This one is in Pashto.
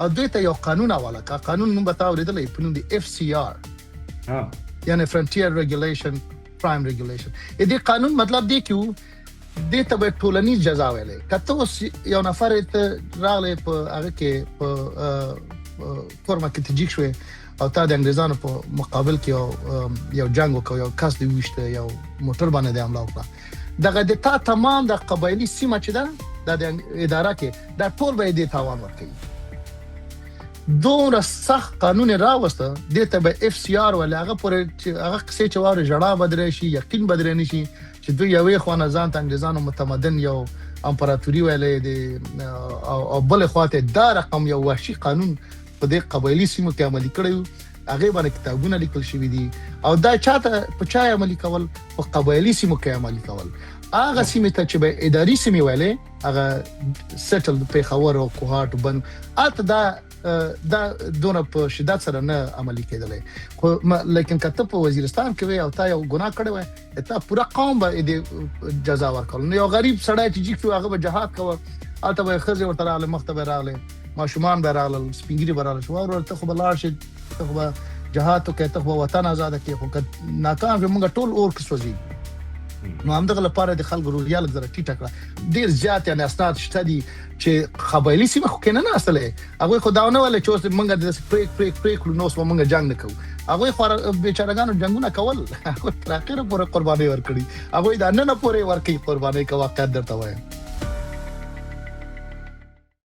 او دوی ته یو قانون حواله کا. قانون نوم به تا اورېدلی په نوم د FCR یعنی فرنټیر ریګولیشن پرایم ریګولیشن. دې قانون مطلب دی کې دې ته به ټولنیز جزا ویلې. کته اوس یو نفر ته راغلی په هغه کې په کورما کې تجیک شوی او تا د انګریزانو په مقابل کې یو جنگ وکړ، یو کس دی وشته، یو موټر باندې د حمله وکړه، دغه د تا تمام د قبایلي سیمه چې ده د اداره کې دا ټول به دې تاوان ورکوي. دومره سخت قانون راوسته دې ته به FCR ویل. هغه پورې چې هغه قصې چې واورې ژړا بدرې شي، یقین بدرې نه شي چې دوی یوې خوا نه ځان ته انګریزانو متمدن یو امپراتوري ویلې دي او بلې خوا ته دا رقم یو وحشي قانون په دې قبایلي سیمو کې عملي کړی. هغې باندې کتابونه لیکل شوي دي او دا چاته په چا عملي کول؟ په قبایلي سیمو کې عملي کول. هغه سیمې ته چې به اداري سیمې ویلې، هغه سیټل پېښور او کوهاټ بند، هلته دا دونه په شدت سره نه عملي کېدلی. خو لیکن که ته په وزیرستان کې وې او تا یو ګناه کړی وی، تا پوره قوم به دې جزا ورکول. نو یو غریب سړی چې جیک شو هغه به جهاد کوه، هلته به یې ښځې ورته راغلې، مخ ته به یې راغلې، ماشومان به راغلل، سپین ږیري به راغلل. واوره ته خو به لاړ شې، ته خو به جهاد وکړې، ته خو به وطن ازاده کړې، خو که ناکام شې موږ ټول اور کې سوځېږو. نو همدغه لپاره د خلکو روحیه لږ ذره ټیټه کړه. ډېر زیات یعنې اسناد شته دي چې قبایلي سیمه خو کې نه ناستلی، هغوی خو دا ونه ویلی چې اوس موږ داسې پرېک کړو، نو اوس به موږ جنګ نه کوو. هغوی خو بېچارهګانو جنګونه کول، هغوی تر اخره پورې قربانۍ ورکړي. هغوی دا ننه پورې ورکوي قربانۍ، که واقعیت درته وایم.